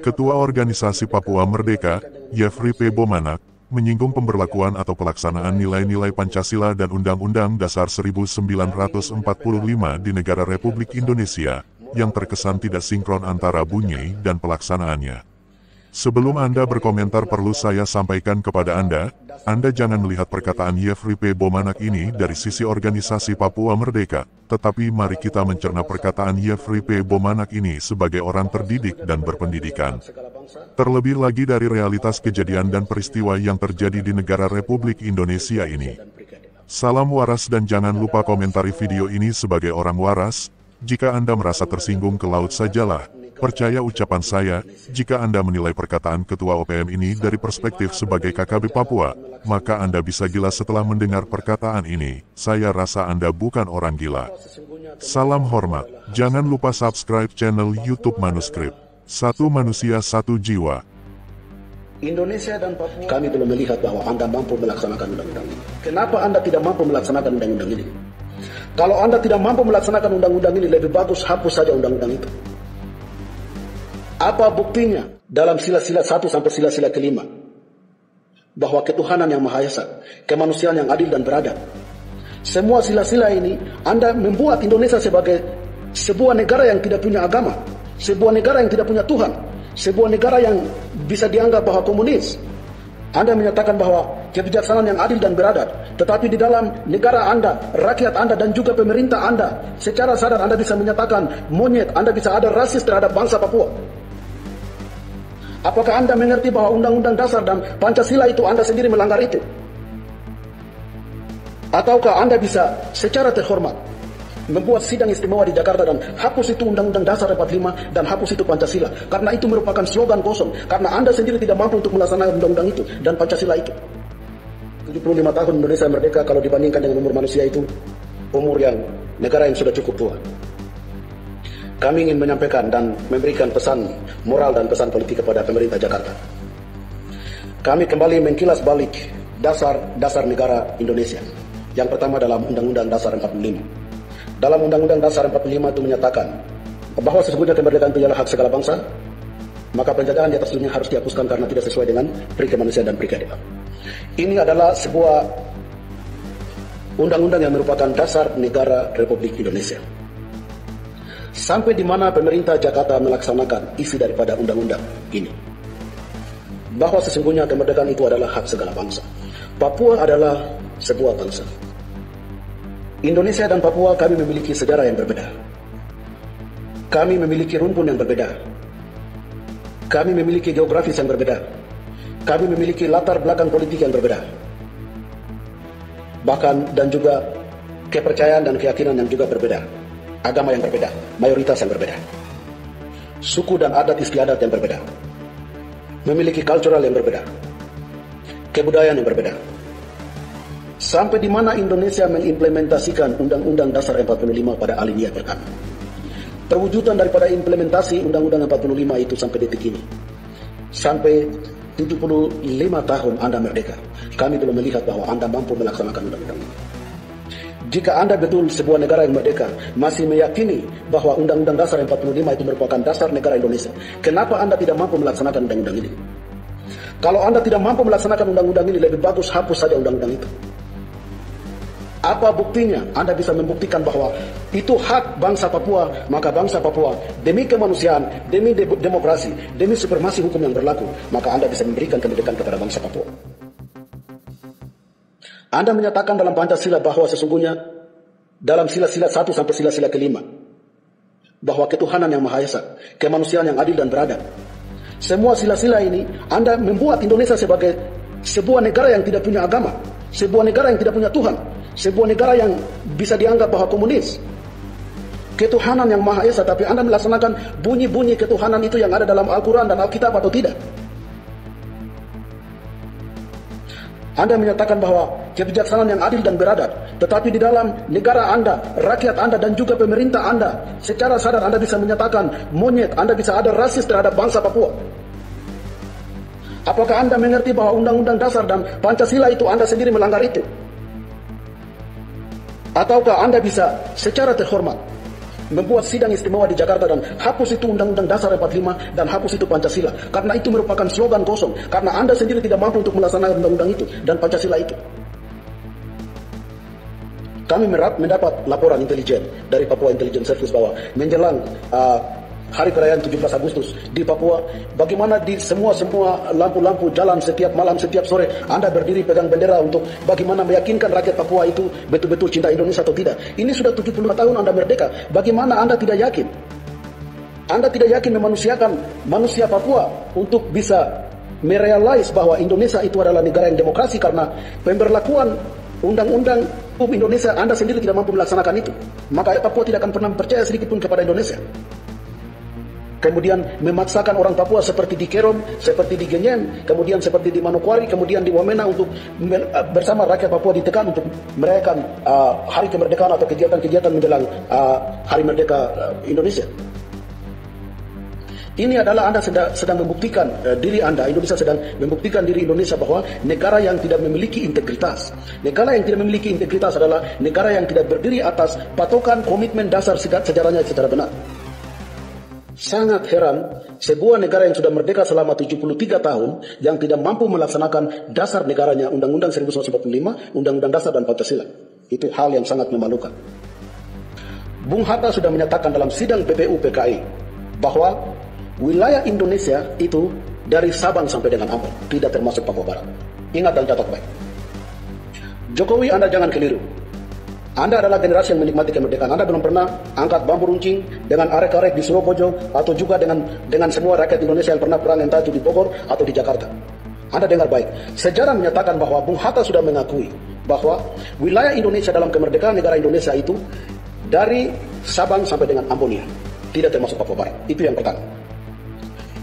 Ketua Organisasi Papua Merdeka, Yefri P. Bomanak, menyinggung pemberlakuan atau pelaksanaan nilai-nilai Pancasila dan Undang-Undang Dasar 1945 di negara Republik Indonesia, yang terkesan tidak sinkron antara bunyi dan pelaksanaannya. Sebelum Anda berkomentar perlu saya sampaikan kepada Anda jangan melihat perkataan Yefri P. Bomanak ini dari sisi organisasi Papua Merdeka, tetapi mari kita mencerna perkataan Yefri P. Bomanak ini sebagai orang terdidik dan berpendidikan. Terlebih lagi dari realitas kejadian dan peristiwa yang terjadi di negara Republik Indonesia ini. Salam waras dan jangan lupa komentari video ini sebagai orang waras. Jika Anda merasa tersinggung ke laut sajalah. Percaya ucapan saya, jika Anda menilai perkataan Ketua OPM ini dari perspektif sebagai KKB Papua, maka Anda bisa gila setelah mendengar perkataan ini. Saya rasa Anda bukan orang gila. Salam hormat, jangan lupa subscribe channel YouTube Manuskrip. Satu manusia satu jiwa. Indonesia dan Papua, kami belum melihat bahwa Anda mampu melaksanakan undang-undang ini. Kenapa Anda tidak mampu melaksanakan undang-undang ini? Kalau Anda tidak mampu melaksanakan undang-undang ini, lebih bagus hapus saja undang-undang itu. Apa buktinya dalam sila-sila 1 sampai sila-sila kelima? Bahwa ketuhanan yang Maha Esa, kemanusiaan yang adil dan beradab. Semua sila-sila ini, Anda membuat Indonesia sebagai sebuah negara yang tidak punya agama, sebuah negara yang tidak punya Tuhan, sebuah negara yang bisa dianggap bahwa komunis. Anda menyatakan bahwa kebijaksanaan yang adil dan beradab, tetapi di dalam negara Anda, rakyat Anda dan juga pemerintah Anda, secara sadar Anda bisa menyatakan monyet, Anda bisa ada rasis terhadap bangsa Papua. Apakah Anda mengerti bahwa Undang-Undang Dasar dan Pancasila itu Anda sendiri melanggar itu? Ataukah Anda bisa secara terhormat membuat sidang istimewa di Jakarta dan hapus itu Undang-Undang Dasar 45 dan hapus itu Pancasila? Karena itu merupakan slogan kosong. Karena Anda sendiri tidak mampu untuk melaksanakan undang-undang itu dan Pancasila itu. 75 tahun Indonesia merdeka kalau dibandingkan dengan umur manusia itu umur yang negara yang sudah cukup tua. Kami ingin menyampaikan dan memberikan pesan moral dan pesan politik kepada pemerintah Jakarta. Kami kembali mengkilas balik dasar negara Indonesia. Yang pertama dalam Undang-Undang Dasar 45. Dalam Undang-Undang Dasar 45 itu menyatakan bahwa sesungguhnya kemerdekaan itu adalah hak segala bangsa, maka penjajahan di atas dunia harus dihapuskan karena tidak sesuai dengan peri kemanusiaan dan peri keadilan. Ini adalah sebuah undang-undang yang merupakan dasar negara Republik Indonesia. Sampai di mana pemerintah Jakarta melaksanakan isi daripada undang-undang ini. Bahwa sesungguhnya kemerdekaan itu adalah hak segala bangsa. Papua adalah sebuah bangsa. Indonesia dan Papua kami memiliki sejarah yang berbeda. Kami memiliki rumpun yang berbeda. Kami memiliki geografis yang berbeda. Kami memiliki latar belakang politik yang berbeda. Bahkan dan juga kepercayaan dan keyakinan yang juga berbeda. Agama yang berbeda, mayoritas yang berbeda. Suku dan adat istiadat yang berbeda. Memiliki cultural yang berbeda. Kebudayaan yang berbeda. Sampai di mana Indonesia mengimplementasikan Undang-Undang Dasar 45 pada alinea pertama. Perwujudan daripada implementasi Undang-Undang 45 itu sampai detik ini. Sampai 75 tahun Anda merdeka, kami belum melihat bahwa Anda mampu melaksanakan undang-undang ini. Jika Anda betul sebuah negara yang merdeka masih meyakini bahwa Undang-Undang Dasar 45 itu merupakan dasar negara Indonesia, kenapa Anda tidak mampu melaksanakan undang-undang ini? Kalau Anda tidak mampu melaksanakan undang-undang ini, lebih bagus hapus saja undang-undang itu. Apa buktinya? Anda bisa membuktikan bahwa itu hak bangsa Papua, maka bangsa Papua demi kemanusiaan, demi demokrasi, demi supremasi hukum yang berlaku, maka Anda bisa memberikan kemerdekaan kepada bangsa Papua. Anda menyatakan dalam Pancasila bahwa sesungguhnya dalam sila-sila 1 sampai sila-sila kelima bahwa ketuhanan yang Maha Esa, kemanusiaan yang adil dan beradab. Semua sila-sila ini Anda membuat Indonesia sebagai sebuah negara yang tidak punya agama, sebuah negara yang tidak punya Tuhan, sebuah negara yang bisa dianggap bahwa komunis. Ketuhanan yang Maha Esa, tapi Anda melaksanakan bunyi-bunyi ketuhanan itu yang ada dalam Al-Quran dan Alkitab atau tidak? Anda menyatakan bahwa kebijaksanaan yang adil dan beradab, tetapi di dalam negara Anda, rakyat Anda dan juga pemerintah Anda, secara sadar Anda bisa menyatakan monyet, Anda bisa ada rasis terhadap bangsa Papua. Apakah Anda mengerti bahwa Undang-Undang Dasar dan Pancasila itu Anda sendiri melanggar itu? Ataukah Anda bisa secara terhormat membuat sidang istimewa di Jakarta dan hapus itu Undang-Undang Dasar 45 dan hapus itu Pancasila. Karena itu merupakan slogan kosong. Karena Anda sendiri tidak mampu untuk melaksanakan undang-undang itu dan Pancasila itu. Kami mendapat laporan intelijen dari Papua Intelligence Service bahwa menjelang hari perayaan 17 Agustus di Papua, bagaimana di semua lampu-lampu jalan setiap malam, setiap sore, Anda berdiri pegang bendera untuk bagaimana meyakinkan rakyat Papua itu betul-betul cinta Indonesia atau tidak. Ini sudah 75 tahun Anda merdeka, bagaimana Anda tidak yakin? Anda tidak yakin memanusiakan manusia Papua untuk bisa merealize bahwa Indonesia itu adalah negara yang demokrasi karena pemberlakuan undang-undang hukum Indonesia Anda sendiri tidak mampu melaksanakan itu. Maka Papua tidak akan pernah percaya sedikit pun kepada Indonesia. Kemudian memaksakan orang Papua seperti di Kerom, seperti di Genyem, kemudian seperti di Manokwari, kemudian di Wamena untuk bersama rakyat Papua ditekan untuk merayakan hari kemerdekaan atau kegiatan-kegiatan menjelang hari merdeka Indonesia. Ini adalah Anda sedang membuktikan diri Anda, Indonesia sedang membuktikan diri Indonesia bahwa negara yang tidak memiliki integritas. Negara yang tidak memiliki integritas adalah negara yang tidak berdiri atas patokan komitmen dasar sejarahnya secara benar. Sangat heran, sebuah negara yang sudah merdeka selama 73 tahun yang tidak mampu melaksanakan dasar negaranya, Undang-Undang 1945, Undang-Undang Dasar dan Pancasila. Itu hal yang sangat memalukan. Bung Hatta sudah menyatakan dalam sidang PPU PKI bahwa wilayah Indonesia itu dari Sabang sampai dengan Ambon, tidak termasuk Papua Barat. Ingat dan catat baik. Jokowi, Anda jangan keliru. Anda adalah generasi yang menikmati kemerdekaan. Anda belum pernah angkat bambu runcing dengan arek-arek di Surobojo atau juga dengan semua rakyat Indonesia yang pernah perang entah itu di Bogor atau di Jakarta. Anda dengar baik. Sejarah menyatakan bahwa Bung Hatta sudah mengakui bahwa wilayah Indonesia dalam kemerdekaan negara Indonesia itu dari Sabang sampai dengan Ambonia, tidak termasuk Papua Barat. Itu yang pertama.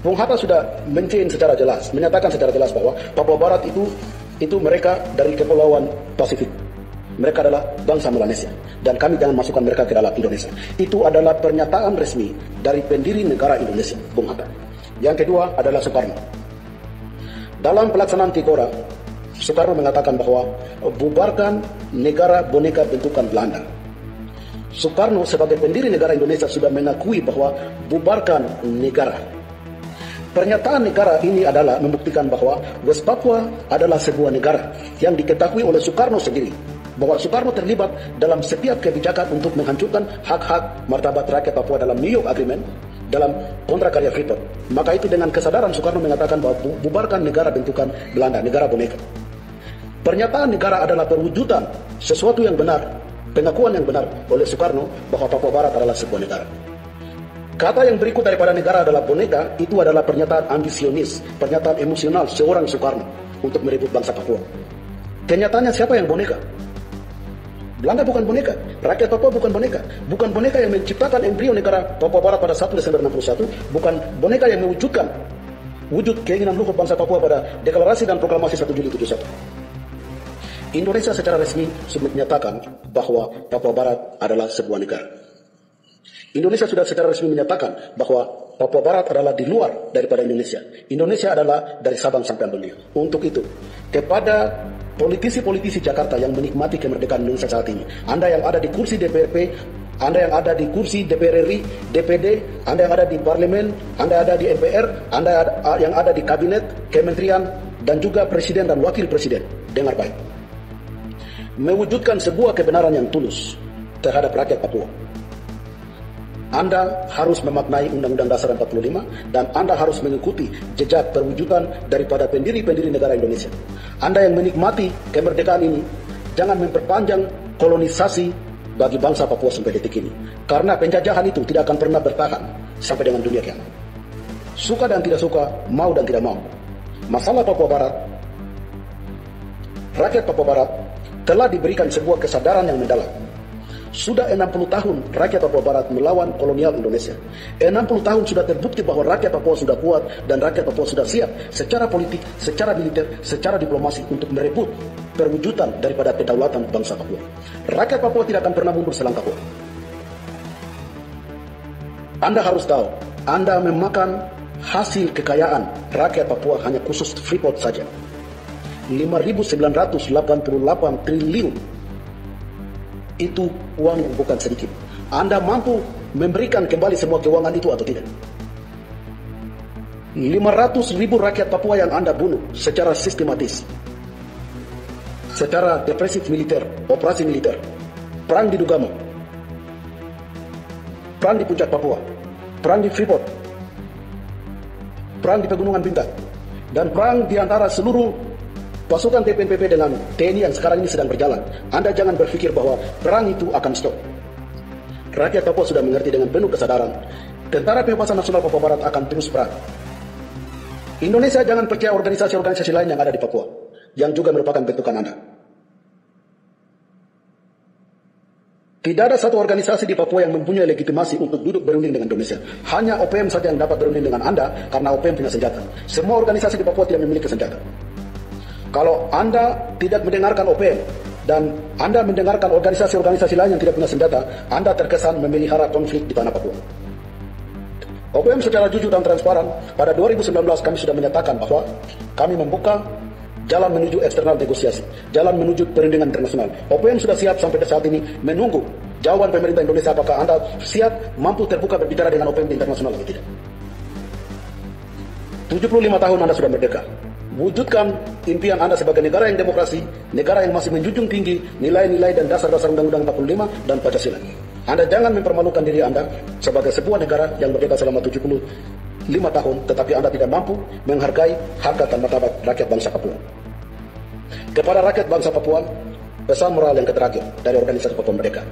Bung Hatta sudah menyatakan secara jelas bahwa Papua Barat itu mereka dari Kepulauan Pasifik. Mereka adalah bangsa Melanesia dan kami jangan masukkan mereka ke dalam Indonesia. Itu adalah pernyataan resmi dari pendiri negara Indonesia, Bung Hatta. Yang kedua adalah Soekarno. Dalam pelaksanaan Tikora, Soekarno mengatakan bahwa bubarkan negara boneka bentukan Belanda. Soekarno sebagai pendiri negara Indonesia sudah mengakui bahwa bubarkan negara. Pernyataan negara ini adalah membuktikan bahwa West Papua adalah sebuah negara yang diketahui oleh Soekarno sendiri. Bahwa Soekarno terlibat dalam setiap kebijakan untuk menghancurkan hak-hak martabat rakyat Papua dalam New York Agreement, dalam kontrak karya Freeport. Maka itu dengan kesadaran Soekarno mengatakan bahwa bubarkan negara bentukan Belanda, negara boneka. Pernyataan negara adalah perwujudan sesuatu yang benar, pengakuan yang benar oleh Soekarno bahwa Papua Barat adalah sebuah negara. Kata yang berikut daripada negara adalah boneka, itu adalah pernyataan ambisionis, pernyataan emosional seorang Soekarno untuk merebut bangsa Papua. Kenyataannya siapa yang boneka? Belanda bukan boneka, rakyat Papua bukan boneka yang menciptakan embrio negara Papua Barat pada 1 Desember 61, bukan boneka yang mewujudkan wujud keinginan luhur bangsa Papua pada deklarasi dan proklamasi 1 Juli 71. Indonesia secara resmi sudah menyatakan bahwa Papua Barat adalah sebuah negara. Indonesia sudah secara resmi menyatakan bahwa Papua Barat adalah di luar daripada Indonesia. Indonesia adalah dari Sabang sampai Ambonia. Untuk itu, kepada politisi-politisi Jakarta yang menikmati kemerdekaan Indonesia saat ini, Anda yang ada di kursi DPRP, Anda yang ada di kursi DPR RI, DPD, Anda yang ada di parlemen, Anda ada di MPR, Anda yang ada di kabinet, kementerian, dan juga presiden dan wakil presiden, dengar baik. Mewujudkan sebuah kebenaran yang tulus terhadap rakyat Papua, Anda harus memaknai Undang-Undang Dasar 45 dan Anda harus mengikuti jejak perwujudan daripada pendiri-pendiri negara Indonesia. Anda yang menikmati kemerdekaan ini, jangan memperpanjang kolonisasi bagi bangsa Papua sampai detik ini. Karena penjajahan itu tidak akan pernah bertahan sampai dengan dunia kiamat. Suka dan tidak suka, mau dan tidak mau. Masalah Papua Barat, rakyat Papua Barat telah diberikan sebuah kesadaran yang mendalam. Sudah 60 tahun rakyat Papua Barat melawan kolonial Indonesia. 60 tahun sudah terbukti bahwa rakyat Papua sudah kuat dan rakyat Papua sudah siap secara politik, secara militer, secara diplomasi untuk merebut perwujudan daripada kedaulatan bangsa Papua. Rakyat Papua tidak akan pernah mundur selangkah pun. Anda harus tahu, Anda memakan hasil kekayaan rakyat Papua hanya khusus Freeport saja. 5.988 triliun. Itu uang yang bukan sedikit. Anda mampu memberikan kembali semua keuangan itu atau tidak? 500.000 rakyat Papua yang Anda bunuh secara sistematis, secara depresif militer, operasi militer, perang di Dugamo, perang di puncak Papua, perang di Freeport, perang di Pegunungan Bintang, dan perang di antara seluruh pasukan TPNPB dengan TNI yang sekarang ini sedang berjalan. Anda jangan berpikir bahwa perang itu akan stop. Rakyat Papua sudah mengerti dengan penuh kesadaran, Tentara Pembebasan Nasional Papua Barat akan terus perang. Indonesia jangan percaya organisasi-organisasi lain yang ada di Papua, yang juga merupakan bentukan Anda. Tidak ada satu organisasi di Papua yang mempunyai legitimasi untuk duduk berunding dengan Indonesia. Hanya OPM saja yang dapat berunding dengan Anda karena OPM punya senjata. Semua organisasi di Papua tidak memiliki senjata. Kalau Anda tidak mendengarkan OPM dan Anda mendengarkan organisasi-organisasi lain yang tidak punya senjata, Anda terkesan memelihara konflik di tanah Papua. OPM secara jujur dan transparan pada 2019 kami sudah menyatakan bahwa kami membuka jalan menuju eksternal negosiasi, jalan menuju perundingan internasional. OPM sudah siap sampai saat ini menunggu jawaban pemerintah Indonesia apakah Anda siap mampu terbuka berbicara dengan OPM di internasional atau tidak. 75 tahun Anda sudah merdeka. Wujudkan impian Anda sebagai negara yang demokrasi, negara yang masih menjunjung tinggi nilai-nilai dan dasar-dasar Undang-Undang 45 dan Pancasila. Anda jangan mempermalukan diri Anda sebagai sebuah negara yang merdeka selama 75 tahun, tetapi Anda tidak mampu menghargai harkat dan martabat rakyat bangsa Papua. Kepada rakyat bangsa Papua, pesan moral yang terakhir dari organisasi Papua Merdeka.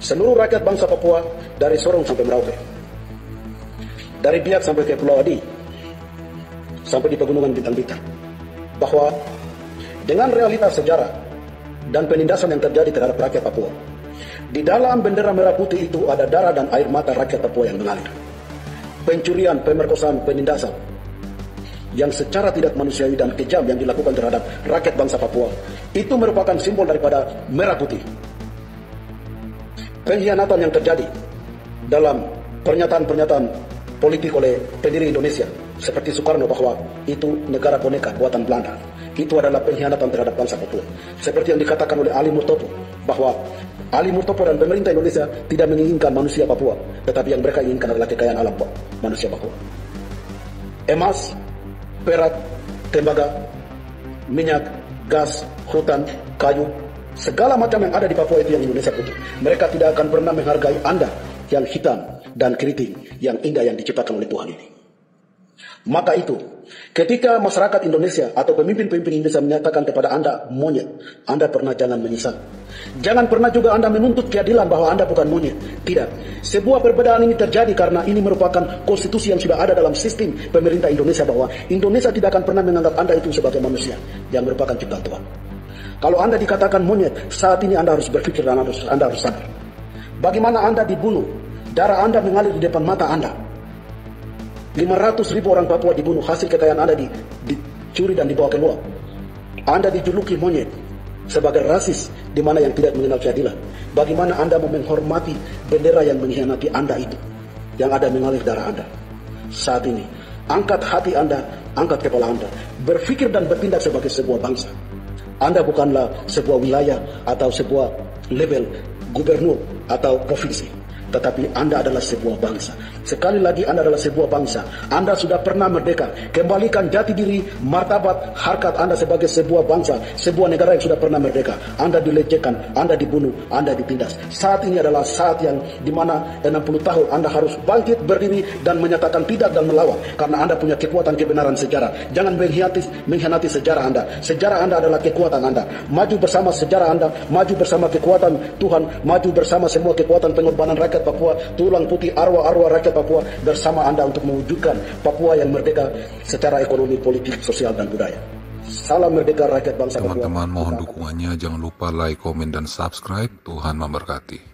Seluruh rakyat bangsa Papua dari Sorong sampai Merauke, dari Biak sampai ke Pulau Adi, sampai di Pegunungan Bintang-Bintang, bahwa dengan realitas sejarah dan penindasan yang terjadi terhadap rakyat Papua, di dalam bendera merah putih itu ada darah dan air mata rakyat Papua yang mengalir. Pencurian, pemerkosaan, penindasan yang secara tidak manusiawi dan kejam yang dilakukan terhadap rakyat bangsa Papua itu merupakan simbol daripada merah putih. Pengkhianatan yang terjadi dalam pernyataan-pernyataan politik oleh pendiri Indonesia seperti Soekarno bahwa itu negara boneka buatan Belanda, itu adalah pengkhianatan terhadap bangsa Papua. Seperti yang dikatakan oleh Ali Murtopo bahwa Ali Murtopo dan pemerintah Indonesia tidak menginginkan manusia Papua, tetapi yang mereka inginkan adalah kekayaan alam manusia Papua. Emas, perak, tembaga, minyak, gas, hutan, kayu, segala macam yang ada di Papua itu yang Indonesia butuh. Mereka tidak akan pernah menghargai Anda yang hitam dan keriting, yang indah yang diciptakan oleh Tuhan ini. Maka itu, ketika masyarakat Indonesia atau pemimpin-pemimpin Indonesia menyatakan kepada Anda monyet, Anda pernah jangan menyesal. Jangan pernah juga Anda menuntut keadilan bahwa Anda bukan monyet. Tidak. Sebuah perbedaan ini terjadi karena ini merupakan konstitusi yang sudah ada dalam sistem pemerintah Indonesia bahwa Indonesia tidak akan pernah menganggap Anda itu sebagai manusia yang merupakan ciptaan Tuhan. Kalau Anda dikatakan monyet, saat ini Anda harus berpikir dan Anda harus sadar. Bagaimana Anda dibunuh, darah Anda mengalir di depan mata Anda. 500.000 orang Papua dibunuh, hasil kekayaan Anda dicuri dan dibawa keluar. Anda dijuluki monyet sebagai rasis di mana yang tidak mengenal keadilan. Bagaimana Anda mau menghormati bendera yang mengkhianati Anda itu, yang ada mengalir darah Anda? Saat ini, angkat hati Anda, angkat kepala Anda, berpikir dan bertindak sebagai sebuah bangsa. Anda bukanlah sebuah wilayah atau sebuah level gubernur atau provinsi, tetapi Anda adalah sebuah bangsa. Sekali lagi Anda adalah sebuah bangsa. Anda sudah pernah merdeka. Kembalikan jati diri, martabat, harkat Anda sebagai sebuah bangsa, sebuah negara yang sudah pernah merdeka. Anda dilecehkan, Anda dibunuh, Anda ditindas. Saat ini adalah saat yang dimana 60 tahun Anda harus bangkit, berdiri, dan menyatakan tidak dan melawan. Karena Anda punya kekuatan kebenaran sejarah. Jangan mengkhianati sejarah Anda. Sejarah Anda adalah kekuatan Anda. Maju bersama sejarah Anda, maju bersama kekuatan Tuhan, maju bersama semua kekuatan pengorbanan rakyat Papua, tulang putih arwah-arwah rakyat Papua bersama Anda untuk mewujudkan Papua yang merdeka secara ekonomi, politik, sosial, dan budaya. Salam merdeka rakyat bangsa Papua. Teman-teman mohon dukungannya, jangan lupa like, komen, dan subscribe. Tuhan memberkati.